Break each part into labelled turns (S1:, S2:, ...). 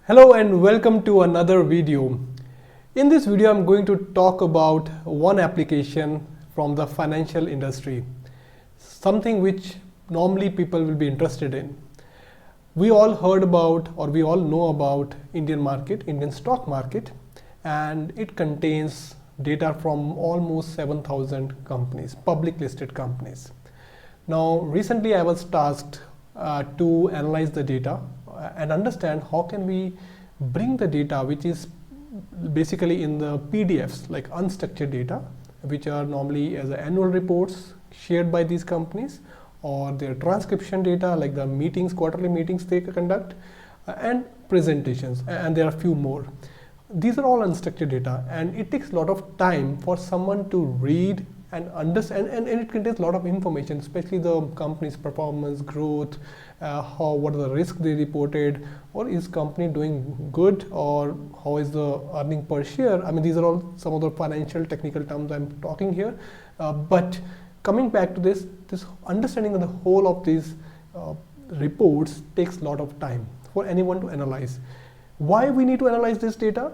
S1: Hello and welcome to another video. In this video, I'm going to talk about one application from the financial industry, something which normally people will be interested in. We all heard about or we all know about Indian market, Indian stock market, and it contains data from almost 7,000 companies, public listed companies. Now, recently I was tasked to analyze the data and understand how can we bring the data which is basically in the PDFs, like unstructured data, which are normally as annual reports shared by these companies, or their transcription data like the meetings, quarterly meetings they conduct, and presentations, and there are a few more. These are all unstructured data, and it takes a lot of time for someone to read and understand, and it contains a lot of information, especially the company's performance, growth, what are the risks they reported, or is company doing good, or how is the earning per share. I mean, these are all some of the financial technical terms I'm talking here, but coming back to this understanding of the whole of these reports takes a lot of time for anyone to analyze. Why we need to analyze this data?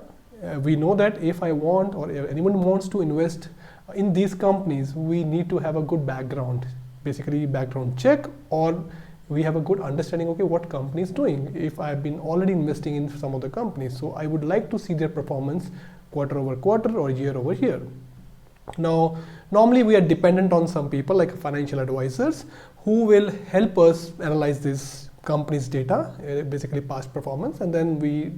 S1: We know that if I want, or if anyone wants to invest in these companies, we need to have a good background, basically background check, or we have a good understanding, okay, what company is doing. If I've been already investing in some of the companies, so I would like to see their performance quarter over quarter or year over year. Now, normally we are dependent on some people like financial advisors who will help us analyze this company's data, basically past performance, and then we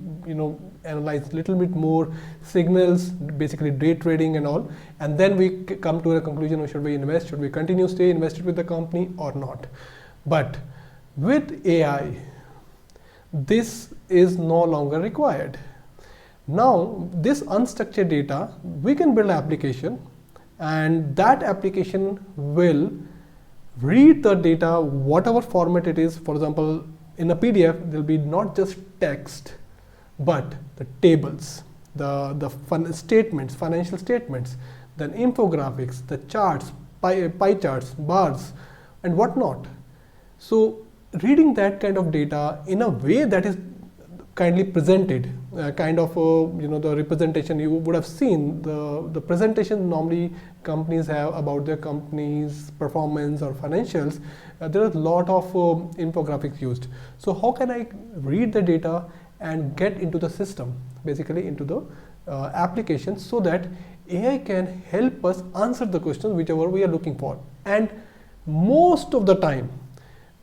S1: analyze a little bit more signals, basically day trading and all, and then we come to a conclusion, should we invest, should we continue stay invested with the company or not. But with AI, this is no longer required. Now this unstructured data, we can build an application, and that application will read the data, whatever format it is. For example, in a PDF, there'll be not just text, but the tables, the statements, financial statements, then infographics, the charts, pie charts, bars, and whatnot. So reading that kind of data in a way that is kindly presented, the representation you would have seen, the presentation normally companies have about their company's performance or financials. There is a lot of infographics used. So how can I read the data and get into the system, basically into the application, so that AI can help us answer the questions whichever we are looking for. And most of the time,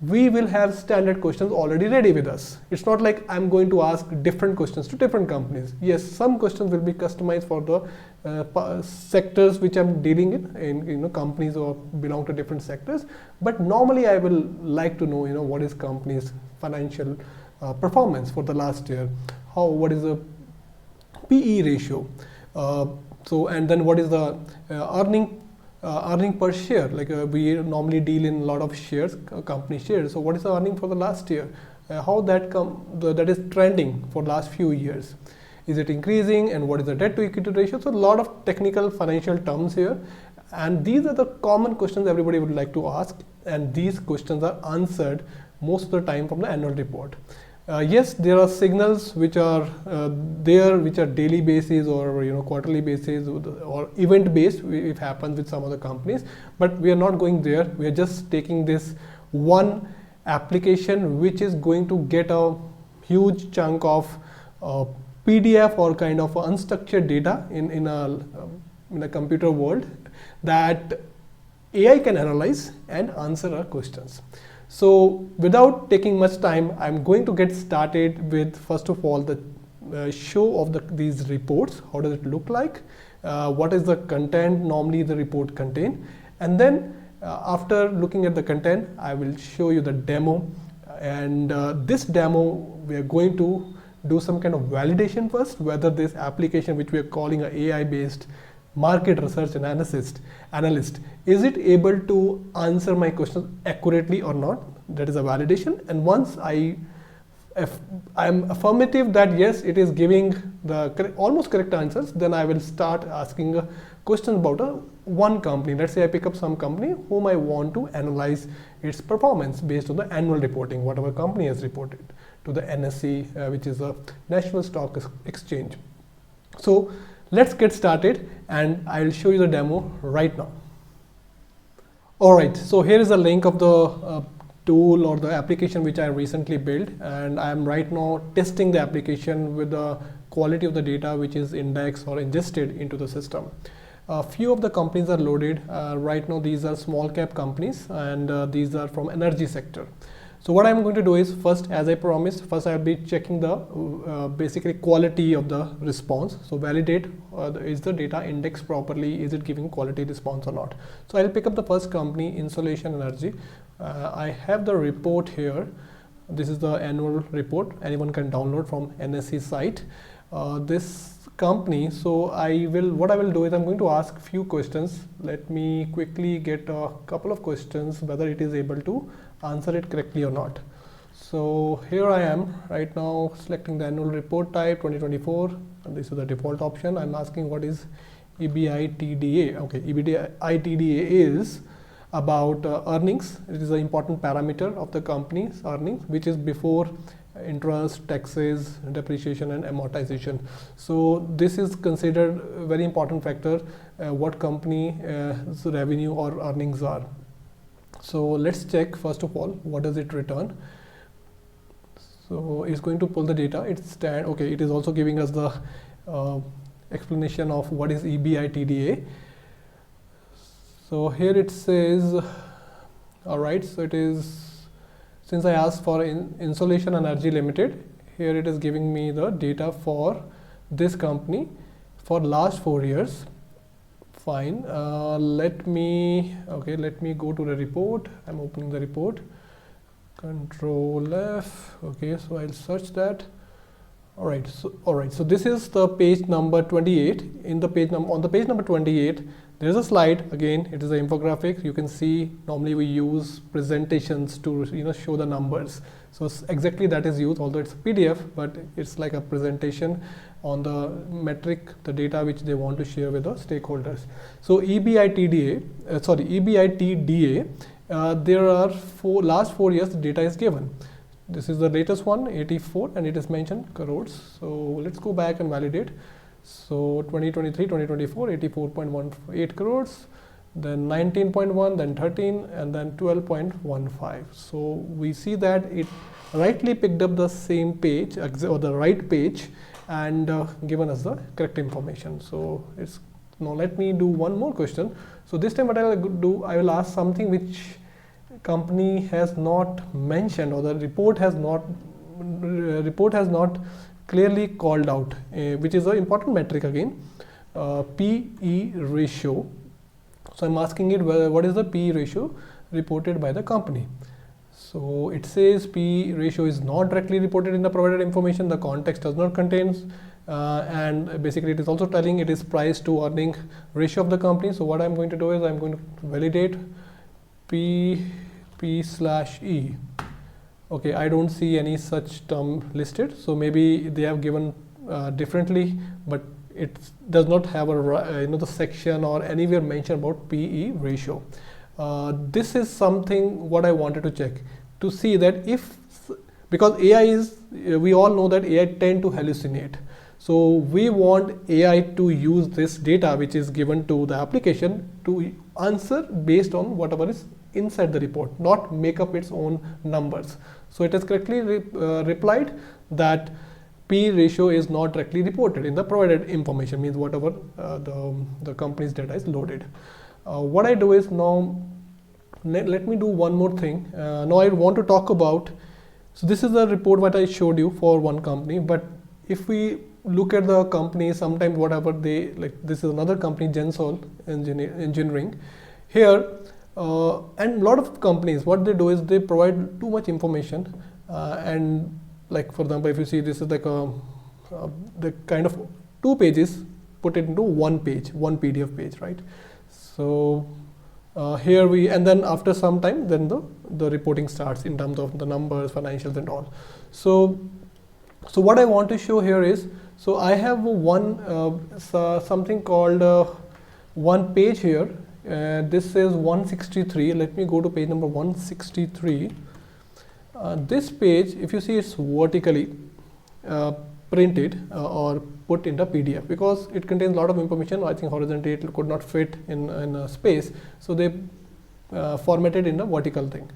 S1: we will have standard questions already ready with us. It's not like I'm going to ask different questions to different companies. Yes, some questions will be customized for the sectors which I'm dealing in companies or belong to different sectors. But normally I will like to know, what is company's financial performance for the last year, what is the PE ratio, and then what is the earning per share. Like we normally deal in a lot of shares, company shares. So what is the earning for the last year? How that is trending for last few years? Is it increasing? And what is the debt to equity ratio? So a lot of technical financial terms here. And these are the common questions everybody would like to ask. And these questions are answered most of the time from the annual report. Yes, there are signals which are which are daily basis or quarterly basis or event based. It happens with some other companies, but we are not going there. We are just taking this one application which is going to get a huge chunk of PDF or kind of unstructured data in a computer world that AI can analyze and answer our questions. So without taking much time, I'm going to get started with, first of all, the show of these reports. How does it look like? What is the content normally the report contain? And then after looking at the content, I will show you the demo. And this demo, we are going to do some kind of validation first, whether this application, which we are calling an AI-based market research analyst, is it able to answer my questions accurately or not? That is a validation. And once I'm affirmative that yes, it is giving the almost correct answers, then I will start asking questions about one company. Let's say I pick up some company whom I want to analyze its performance based on the annual reporting, whatever company has reported to the NSE, which is a National Stock Exchange. So let's get started, and I'll show you the demo right now. Alright, so here is a link of the tool or the application which I recently built, and I am right now testing the application with the quality of the data which is indexed or ingested into the system. A few of the companies are loaded. Right now these are small cap companies, and these are from energy sector. So what I'm going to do is, first, as I promised, first I'll be checking the basically quality of the response. So validate, is the data indexed properly, is it giving quality response or not. So I'll pick up the first company, Insolation Energy. I have the report here. This is the annual report. Anyone can download from NSE site. This company, so what I will do is I'm going to ask few questions. Let me quickly get a couple of questions, whether it is able to answer it correctly or not. So here I am right now selecting the annual report type 2024, and this is the default option. I'm asking what is EBITDA. Okay, EBITDA is about earnings. It is an important parameter of the company's earnings, which is before interest, taxes, depreciation and amortization. So this is considered a very important factor, what company's revenue or earnings are. So let's check first of all, what does it return. So it's going to pull the data. Okay, it is also giving us the explanation of what is EBITDA. So here it says, all right, so it is, since I asked for Insolation Energy Limited, here it is giving me the data for this company for last 4 years. Fine. Let me go to the report. I'm opening the report. Control F. Okay, so I'll search that. All right. So this is the page number 28. On the page number 28, there is a slide. Again, it is an infographic. You can see normally we use presentations to show the numbers. So exactly that is used, although it's a PDF, but it's like a presentation on the metric, the data which they want to share with the stakeholders. So EBITDA, there are last 4 years the data is given. This is the latest one, 84, and it is mentioned crores. So let's go back and validate. So 2023, 2024, 84.18 crores, then 19.1, then 13, and then 12.15. So we see that it rightly picked up the same page or the right page and given us the correct information. So now let me do one more question. So this time what I will do, I will ask something which company has not mentioned, or the report has not clearly called out, which is an important metric again, PE ratio. So I'm asking it what is the PE ratio reported by the company. So it says PE ratio is not directly reported in the provided information. The context does not contain, and basically it is also telling it is price to earning ratio of the company. So what I'm going to do is I'm going to validate P/E. Okay, I don't see any such term listed, so maybe they have given differently, but it does not have the section or anywhere mentioned about PE ratio. This is something what I wanted to check to see that because AI is, we all know that AI tend to hallucinate. So we want AI to use this data which is given to the application to answer based on whatever is inside the report, not make up its own numbers. So it has correctly replied that P ratio is not directly reported in the provided information, means whatever the company's data is loaded. What I do is now, let me do one more thing. Now I want to talk about, so this is the report what I showed you for one company, but if we look at the company, sometimes whatever they, like this is another company, Gensol Engineering. Here, and a lot of companies, what they do is they provide too much information, and like for example, if you see this is like the kind of 2 pages put it into 1 page, 1 PDF page, right? So here we, and then after some time, then the reporting starts in terms of the numbers, financials and all. So what I want to show here is, so I have something called 1 page here. This is 163. Let me go to page number 163. This page, if you see, it's vertically printed or put in the PDF because it contains a lot of information. I think horizontally it could not fit in a space, so they formatted in the vertical thing.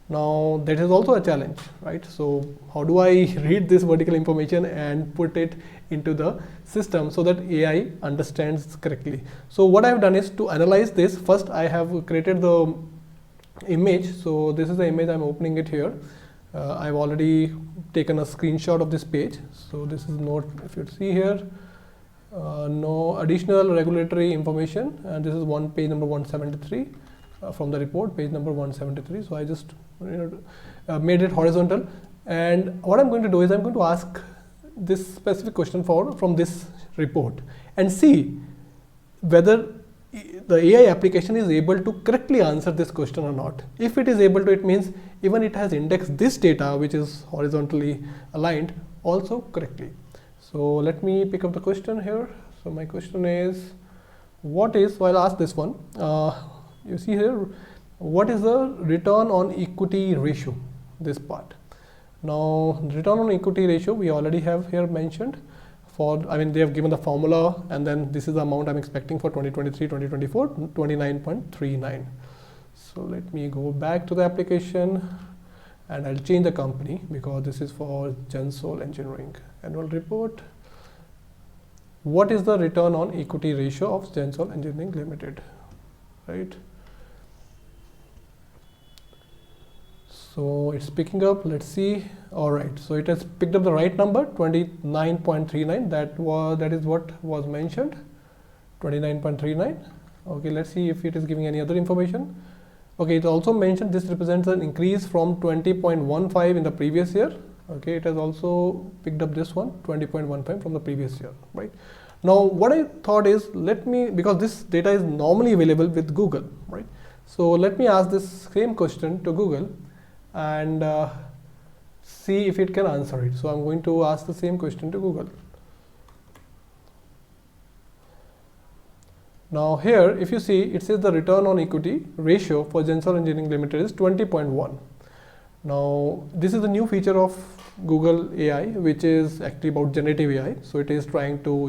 S1: Now that is also a challenge, right? So how do I read this vertical information and put it into the system so that AI understands correctly? So what I have done is to analyze this. First I have created the image. So this is the image, I'm opening it here. I've already taken a screenshot of this page. So this is not, if you see here, no additional regulatory information, and this is page number 173 from the report, page number 173. So I just made it horizontal, and what I'm going to do is I'm going to ask this specific question from this report and see whether the AI application is able to correctly answer this question or not. If it is able to, it means even it has indexed this data, which is horizontally aligned, also correctly. So let me pick up the question here. So my question is, so I'll ask this one. You see here, what is the return on equity ratio? This part. Now, return on equity ratio we already have here mentioned. They have given the formula, and then this is the amount I'm expecting for 2023, 2024, 29.39. So let me go back to the application, and I'll change the company because this is for Gensol Engineering annual report. What is the return on equity ratio of Gensol Engineering Limited, right? So it's picking up, let's see. All right, so it has picked up the right number, 29.39. That is what was mentioned, 29.39. Okay, let's see if it is giving any other information. Okay, it also mentioned this represents an increase from 20.15 in the previous year. Okay, it has also picked up this one, 20.15 from the previous year, right? Now what I thought is, because this data is normally available with Google, right? So let me ask this same question to Google and see if it can answer it. So I'm going to ask the same question to Google. Now here, if you see, it says the return on equity ratio for Gensol Engineering Limited is 20.1. Now this is a new feature of Google AI, which is actually about generative AI. So it is trying to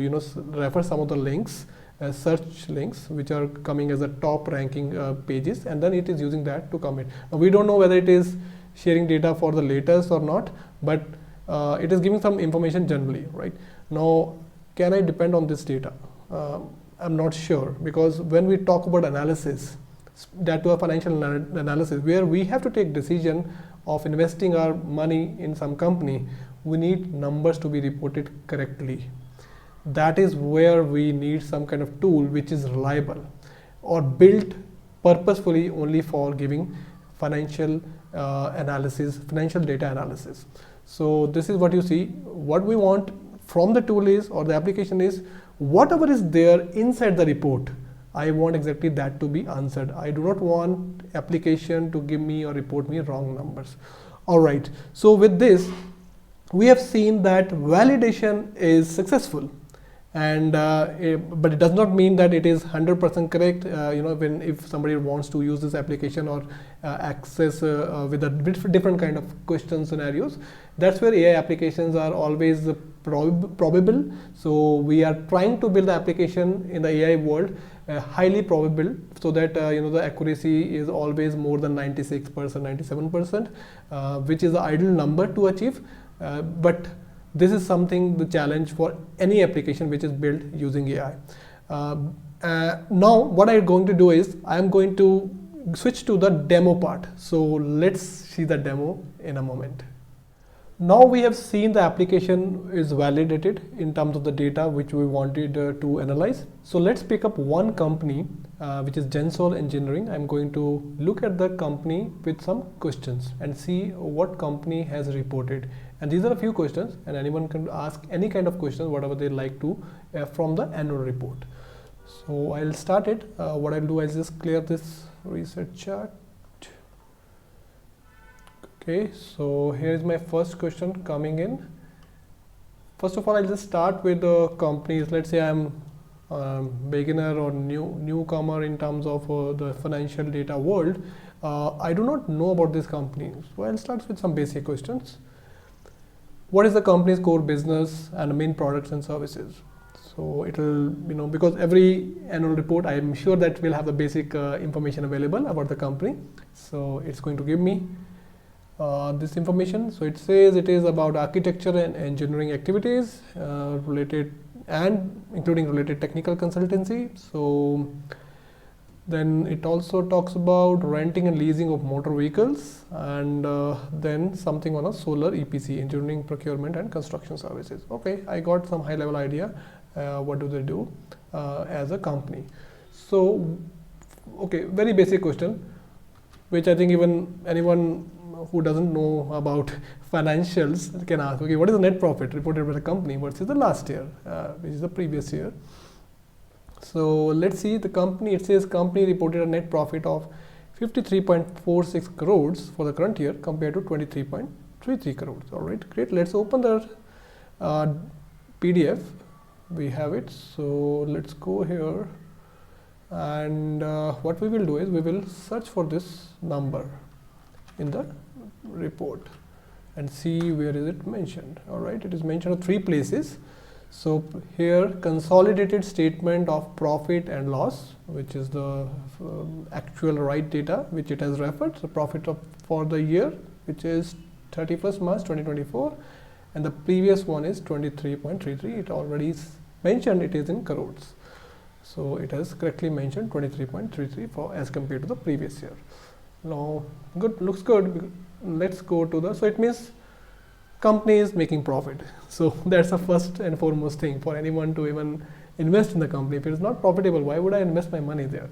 S1: refer some of the links, search links, which are coming as a top ranking pages, and then it is using that to come in. Now we don't know whether it is sharing data for the latest or not, but it is giving some information generally, right? Now, can I depend on this data? I'm not sure, because when we talk about analysis, that to a financial analysis, where we have to take decision of investing our money in some company, we need numbers to be reported correctly. That is where we need some kind of tool which is reliable or built purposefully only for giving financial analysis, financial data analysis. So this is what you see. What we want from the tool is, or the application is, whatever is there inside the report, I want exactly that to be answered. I do not want application to give me or report me wrong numbers. All right. So with this, we have seen that validation is successful. And but it does not mean that it is 100% correct. If somebody wants to use this application or access with a different kind of question scenarios, that's where AI applications are always probable. So we are trying to build the application in the AI world highly probable, so that the accuracy is always more than 96%, 97%, which is the ideal number to achieve. But this is something, the challenge for any application which is built using AI. Now what I'm going to do is, I'm going to switch to the demo part. So let's see the demo in a moment. Now we have seen the application is validated in terms of the data which we wanted to analyze. So let's pick up one company which is Gensol Engineering. I'm going to look at the company with some questions and see what company has reported. And these are a few questions, and anyone can ask any kind of questions, whatever they like to, from the annual report. So I'll start it. What I'll do is just clear this reset chart. Okay, so here is my first question coming in. First of all, I'll just start with the companies. Let's say I'm beginner or newcomer in terms of the financial data world. I do not know about this company, so I'll start with some basic questions. What is the company's core business and the main products and services? So it will, because every annual report, I am sure that will have the basic information available about the company. So it's going to give me this information. So it says it is about architecture and engineering activities related and including related technical consultancy. So then it also talks about renting and leasing of motor vehicles, and then something on a solar EPC, engineering, procurement and construction services. Okay, I got some high level idea what do they do as a company. So okay, very basic question, which I think even anyone who doesn't know about financials can ask. Okay, what is the net profit reported by the company versus the last year, which is the previous year? So let's see the company. It says company reported a net profit of 53.46 crores for the current year compared to 23.33 crores. All right, great. Let's open the PDF. We have it. So let's go here, and what we will do is we will search for this number in the report and see where is it mentioned. All right, it is mentioned at 3 places. So here, consolidated statement of profit and loss, which is the actual right data which it has referred. So profit for the year, which is 31st March 2024, and the previous one is 23.33. It already mentioned it is in crores. So it has correctly mentioned 23.33 for as compared to the previous year. Now, good, looks good. Let's go to the, so it means company is making profit. So that's the first and foremost thing for anyone to even invest in the company. If it is not profitable, why would I invest my money there?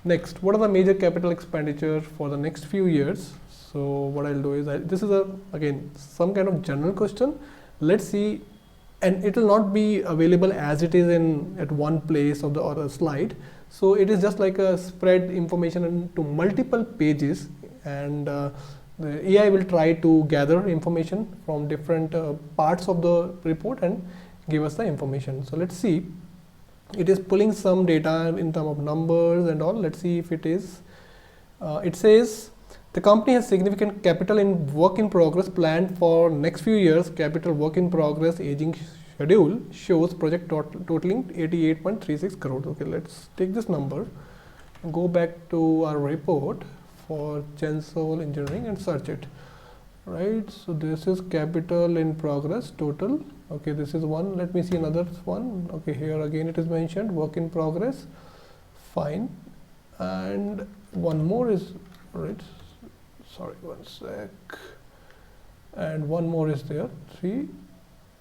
S1: Next, what are the major capital expenditure for the next few years? So what I'll do is, this is again some kind of general question. Let's see, and it will not be available as it is at one place of the or a slide. So it is just like a spread information into multiple pages, and the AI will try to gather information from different parts of the report and give us the information. So let's see, it is pulling some data in terms of numbers and all. Let's see if it is, it says the company has significant capital in work in progress planned for next few years. Capital work in progress aging schedule shows project totaling 88.36 crores. Okay, let's take this number, go back to our report for Chancellor Engineering and search it. Right, so this is capital in progress total. Okay, this is one. Let me see another one. Okay, here again it is mentioned work in progress. Fine, and one more is right. Sorry, one sec. And one more is there. 3.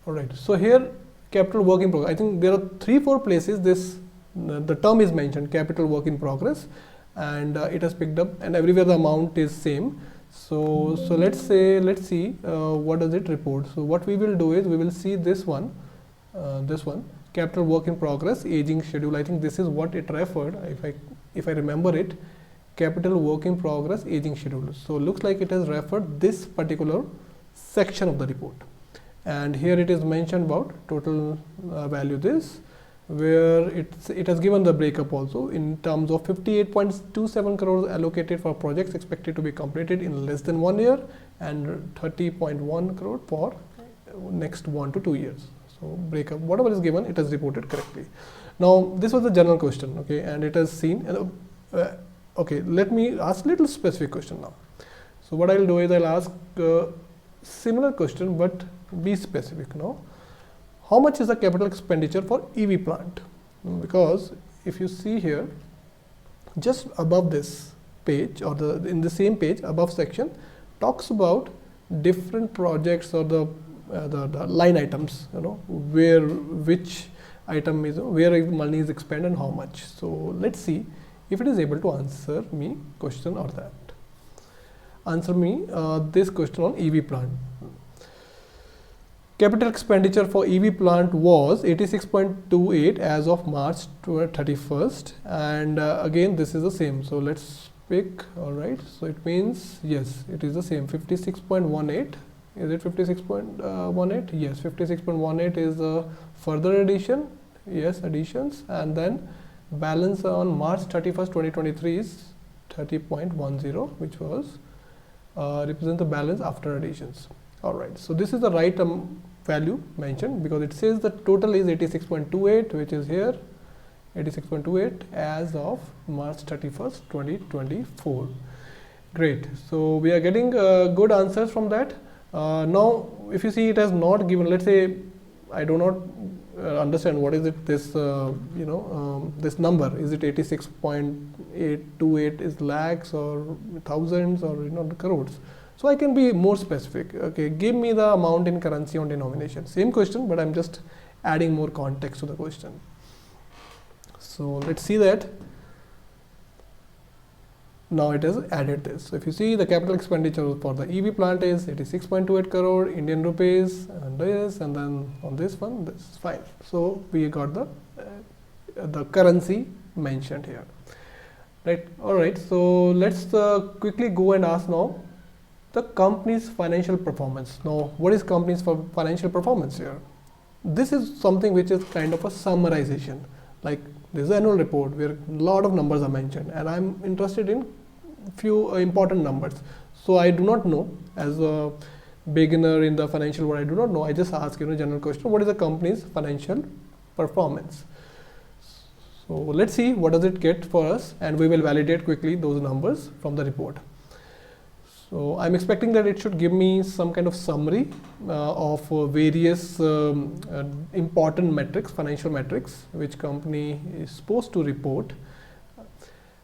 S1: All right. So here capital work in progress. I think there are 3-4 places this the term is mentioned, capital work in progress, and it has picked up, and everywhere the amount is same. So let's see what does it report. So what we will do is we will see this one capital work in progress aging schedule. I think this is what it referred, if I remember it, capital work in progress aging schedule. So looks like it has referred this particular section of the report, and here it is mentioned about total value this, where it has given the breakup also in terms of 58.27 crores allocated for projects expected to be completed in less than 1 year, and 30.1 crore for next 1 to 2 years. So breakup, whatever is given, it has reported correctly. Now this was the general question, okay, and it has seen. Okay, let me ask little specific question now. So what I'll do is I'll ask similar question but be specific now. How much is the capital expenditure for EV plant? Because if you see here, just above this page, or in the same page above section, talks about different projects or the line items, which item is, where money is expended and how much. So let's see if it is able to answer me question or that. Answer me this question on EV plant. Capital expenditure for EV plant was 86.28 as of March 31st, and again this is the same. So let's pick. All right, so it means yes, it is the same, 56.18. Is it 56.18? Yes, 56.18 is a further addition. Yes, additions, and then balance on March 31st 2023 is 30.10, which was represent the balance after additions. All right, so this is the right value mentioned, because it says the total is 86.28, which is here 86.28 as of March 31st 2024. Great, so we are getting good answers from that. Now if you see, it has not given, let's say I do not understand what is it, this this number, is it 86.828 is lakhs or thousands or crores? So I can be more specific. Okay, give me the amount in currency on denomination. Same question, but I'm just adding more context to the question. So let's see that. Now it has added this. So if you see, the capital expenditure for the EV plant is 86.28 crore Indian rupees, and this, and then on this one, this is fine. So we got the currency mentioned here, right? All right. So let's quickly go and ask now the company's financial performance. Now, what is company's financial performance here? This is something which is kind of a summarization. Like, this is an annual report where a lot of numbers are mentioned, and I'm interested in few important numbers. So I do not know, as a beginner in the financial world, I do not know. I just ask general question, what is the company's financial performance? So let's see what does it get for us, and we will validate quickly those numbers from the report. So I'm expecting that it should give me some kind of summary of various important metrics, financial metrics, which company is supposed to report.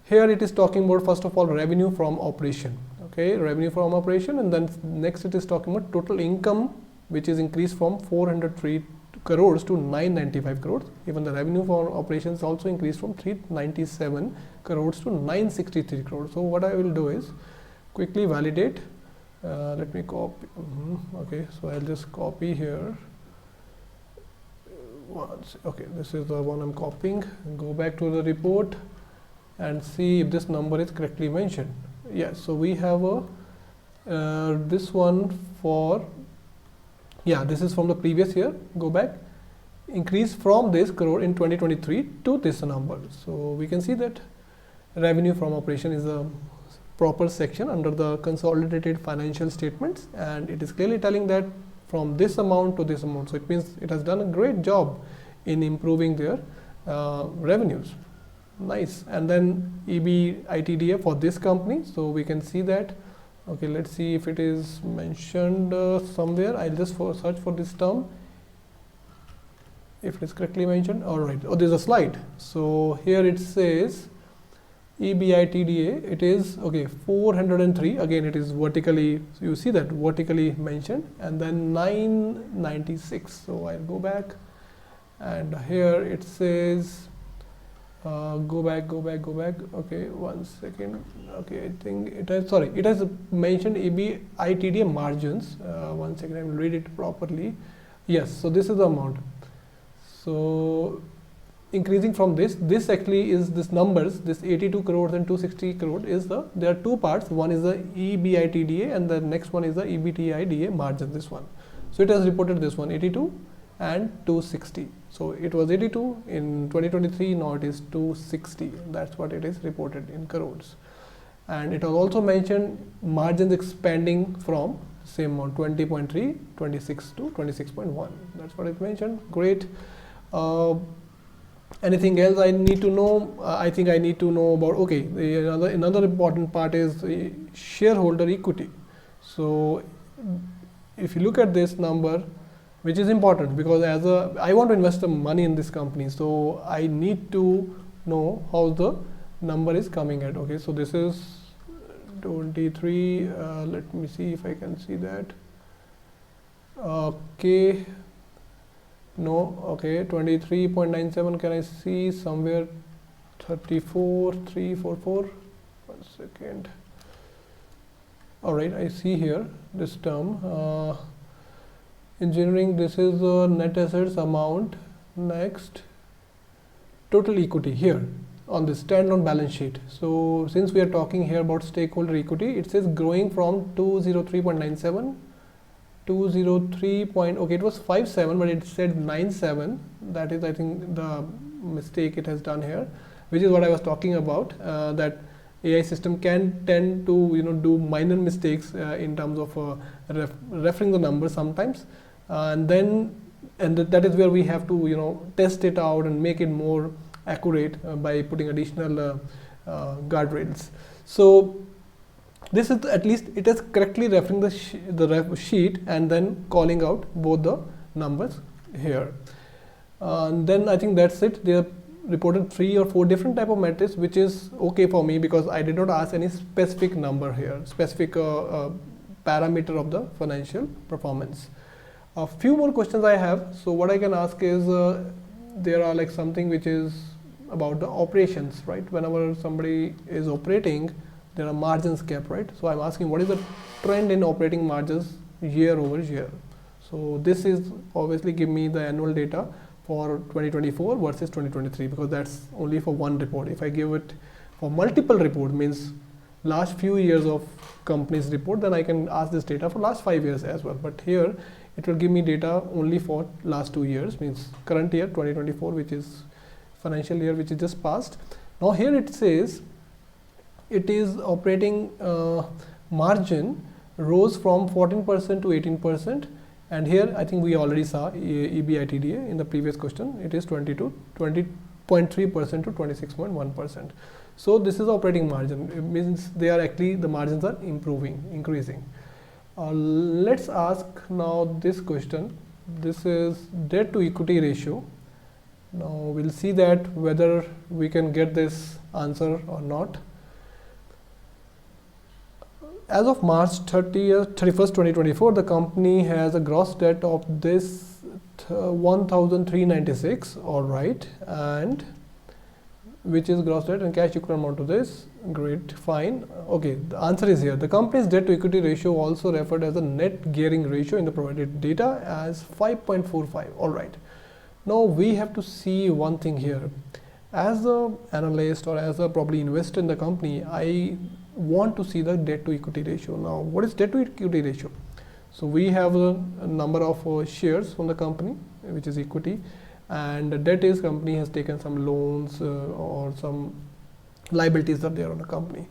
S1: Here it is talking about, first of all, revenue from operation. Okay, revenue from operation, and then next it is talking about total income, which is increased from 403 crores to 995 crores. Even the revenue for operations also increased from 397 crores to 963 crores. So what I will do is quickly validate. Let me copy. Okay, so I'll just copy here. Once. Okay, this is the one I'm copying. Go back to the report and see if this number is correctly mentioned. Yes, so we have a this one for, yeah, this is from the previous year. Go back, increase from this crore in 2023 to this number. So we can see that revenue from operation is a proper section under the consolidated financial statements, and it is clearly telling that from this amount to this amount. So it means it has done a great job in improving their revenues. Nice. And then EBITDA for this company, so we can see that. Okay, let's see if it is mentioned somewhere. I'll just search for this term if it is correctly mentioned. All right. Oh, there's a slide. So here it says EBITDA, it is, okay, 403. Again, it is vertically, you see that vertically mentioned, and then 996. So I'll go back, and here it says go back. Okay, 1 second. Okay, I think it has, sorry, it has mentioned EBITDA margins. 1 second, I will read it properly. Yes, so this is the amount. So increasing from this actually is this numbers, this 82 crores and 260 crores is there are two parts. One is the EBITDA, and the next one is the EBITDA margin, this one. So it has reported this one, 82 and 260. So it was 82 in 2023, now it is 260. That's what it is reported in crores. And it was also mentioned margins expanding from same amount, 20.3, 26 to 26.1. That's what it mentioned. Great. Anything else I need to know? I think I need to know about, okay, another important part is shareholder equity. So if you look at this number, which is important, because I want to invest the money in this company, so I need to know how the number is coming at. Okay, so this is 23. Let me see if I can see that. Okay. No, okay, 23.97. Can I see somewhere 34,344? 1 second. All right, I see here this term. Engineering, this is the net assets amount. Next, total equity here on the standalone balance sheet. So since we are talking here about stakeholder equity, it says growing from 203.97. 203 point, okay, it was 57, but it said 97. That is, I think, the mistake it has done here, which is what I was talking about, that AI system can tend to do minor mistakes in terms of referring the numbers sometimes, and that is where we have to test it out and make it more accurate by putting additional guardrails. So this is, at least it is correctly referring the sheet and then calling out both the numbers here. And then I think that's it. They have reported 3 or 4 different type of metrics, which is okay for me because I did not ask any specific number here, specific parameter of the financial performance. A few more questions I have. So what I can ask is, there are like something which is about the operations, right? Whenever somebody is operating, there are margins kept, right? So I'm asking, what is the trend in operating margins year over year? So this is obviously give me the annual data for 2024 versus 2023, because that's only for one report. If I give it for multiple report, means last few years of company's report, then I can ask this data for last 5 years as well. But here it will give me data only for last 2 years, means current year 2024, which is financial year which is just passed. Now here it says it is operating margin rose from 14% to 18%, and here I think we already saw EBITDA in the previous question. It is 20.3% to 26.1%. So this is operating margin. It means they are actually, the margins are increasing. Let's ask now this question. This is debt to equity ratio. Now we'll see that whether we can get this answer or not. As of March 31st, 2024, the company has a gross debt of this 1,396, all right, and which is gross debt and cash equivalent amount to this. Great, fine. Okay, the answer is here. The company's debt to equity ratio, also referred as the net gearing ratio in the provided data, as 5.45. All right. Now we have to see one thing here. As an analyst or as a probably investor in the company, I want to see the debt to equity ratio. Now what is debt to equity ratio? So we have a number of shares from the company, which is equity, and the debt is company has taken some loans or some liabilities that there on the company.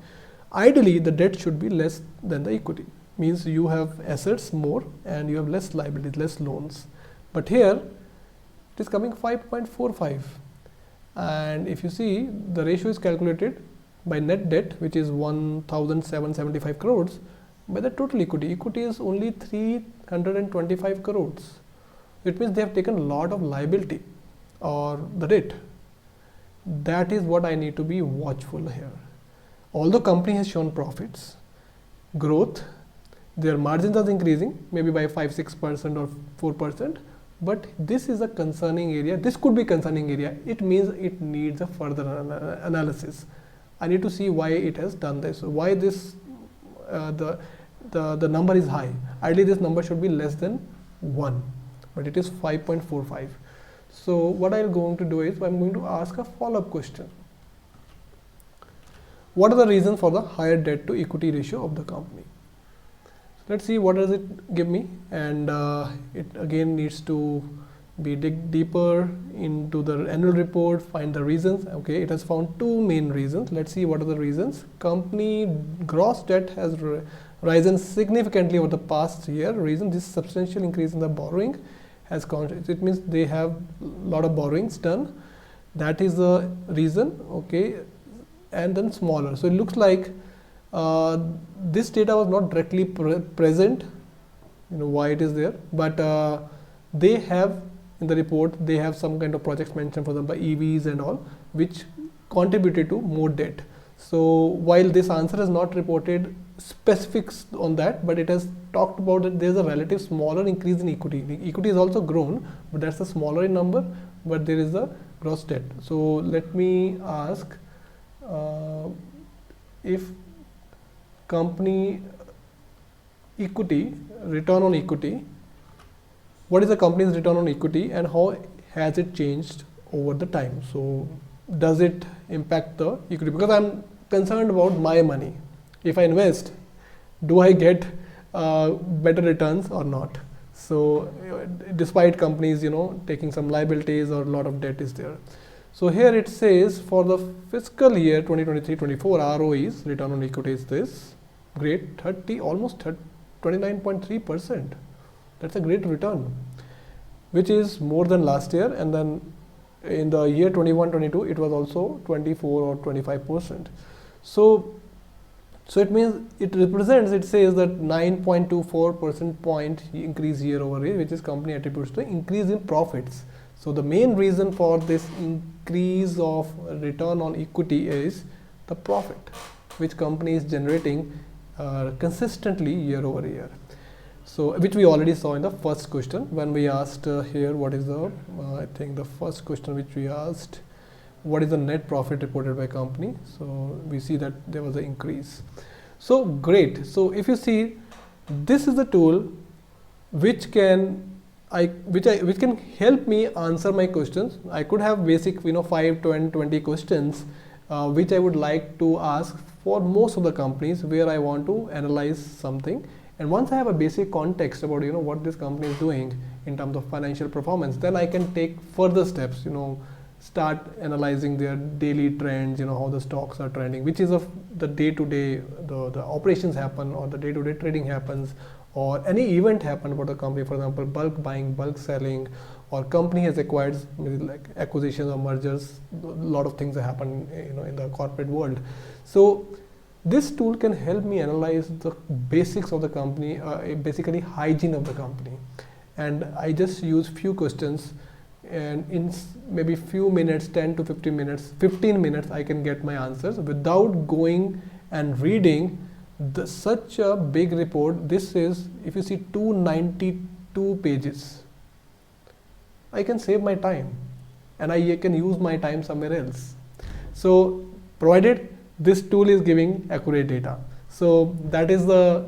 S1: Ideally the debt should be less than the equity, means you have assets more and you have less liabilities, less loans. But here it is coming 5.45, and if you see, the ratio is calculated by net debt, which is 1,775 crores, by the total equity. Equity is only 325 crores. It means they have taken a lot of liability or the debt. That is what I need to be watchful here. Although company has shown profits, growth, their margins are increasing maybe by 5-6% or 4%, but this is a concerning area. This could be concerning area. It means it needs a further analysis. I need to see why it has done this. Why this the number is high. Ideally this number should be less than 1, but it is 5.45. So what I'm going to do is I'm going to ask a follow-up question. What are the reasons for the higher debt to equity ratio of the company? So let's see what does it give me, and it again needs to be dig deeper into the annual report, find the reasons. Okay, it has found 2 main reasons. Let's see what are the reasons. Company gross debt has risen significantly over the past year. Reason, this substantial increase in the borrowing has counted. It means they have a lot of borrowings done. That is the reason. Okay, and then smaller. So it looks like this data was not directly present. Why it is there, but they have in the report, they have some kind of projects mentioned, for example EVs and all, which contributed to more debt. So while this answer has not reported specifics on that, but it has talked about that there is a relative smaller increase in equity. The equity is also grown, but that's a smaller in number, but there is a gross debt. So let me ask, if company equity, return on equity, what is the company's return on equity and how has it changed over the time? So does it impact the equity? Because I'm concerned about my money. If I invest, do I get better returns or not? So despite companies taking some liabilities or a lot of debt is there. So here it says for the fiscal year 2023-24, ROEs, return on equity, is this great, 29.3%. That's a great return, which is more than last year. And then in the year 21-22, it was also 24 or 25%. So it means it represents, it says that 9.24 percent point increase year over year, which is company attributes to increase in profits. So the main reason for this increase of return on equity is the profit, which company is generating consistently year over year. So which we already saw in the first question when we asked here what is the, I think the first question which we asked, what is the net profit reported by company? So we see that there was an increase. So great. So if you see, this is the tool which can which can help me answer my questions. I could have basic 5, 10, 20 questions which I would like to ask for most of the companies where I want to analyze something. And once I have a basic context about what this company is doing in terms of financial performance, then I can take further steps, start analyzing their daily trends, how the stocks are trending, which is of the day-to-day, the operations happen, or the day-to-day trading happens, or any event happen about the company, for example, bulk buying, bulk selling, or company has acquired, maybe like acquisitions or mergers. A lot of things happen, in the corporate world. So this tool can help me analyze the basics of the company, basically hygiene of the company. And I just use few questions, and in maybe few minutes, 10 to 15 minutes, 15 minutes, I can get my answers without going and reading such a big report. This is, if you see, 292 pages. I can save my time, and I can use my time somewhere else. So provided this tool is giving accurate data. So that is the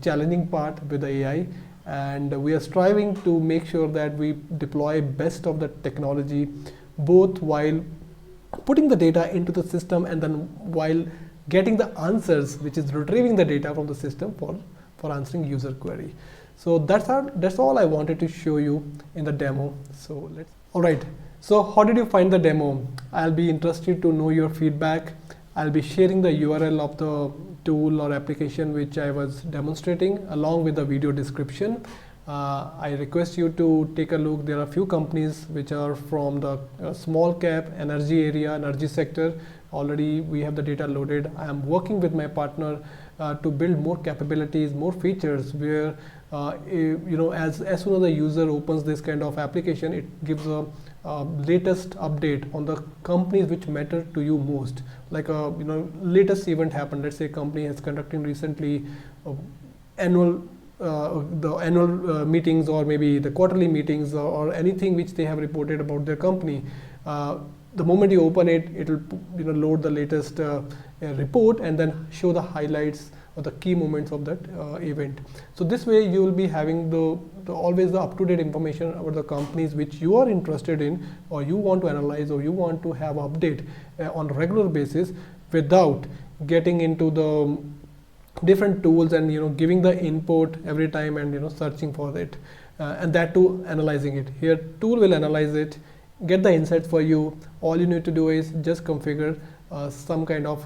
S1: challenging part with the AI, and we are striving to make sure that we deploy best of the technology, both while putting the data into the system and then while getting the answers, which is retrieving the data from the system for answering user query. So that's all I wanted to show you in the demo. So all right. So how did you find the demo? I'll be interested to know your feedback. I'll be sharing the URL of the tool or application which I was demonstrating along with the video description. I request you to take a look. There are a few companies which are from the small cap energy area, energy sector. Already we have the data loaded. I am working with my partner to build more capabilities, more features where as soon as the user opens this kind of application, it gives a latest update on the companies which matter to you most. Like latest event happened. Let's say a company has conducting recently annual meetings, or maybe the quarterly meetings, or anything which they have reported about their company. The moment you open it, it will load the latest report and then show the highlights or the key moments of that event. So this way you will be having always the up-to-date information about the companies which you are interested in, or you want to analyze, or you want to have update on a regular basis, without getting into the different tools and giving the input every time and searching for it, and that too analyzing it. Here tool will analyze it, get the insights for you. All you need to do is just configure some kind of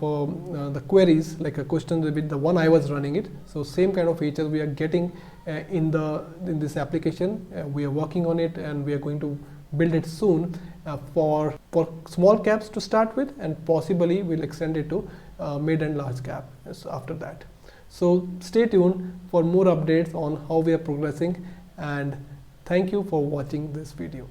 S1: the queries, like a question with the one I was running it. So same kind of features we are getting in this application. We are working on it, and we are going to build it soon for small caps to start with, and possibly we'll extend it to mid and large cap after that. So stay tuned for more updates on how we are progressing, and thank you for watching this video.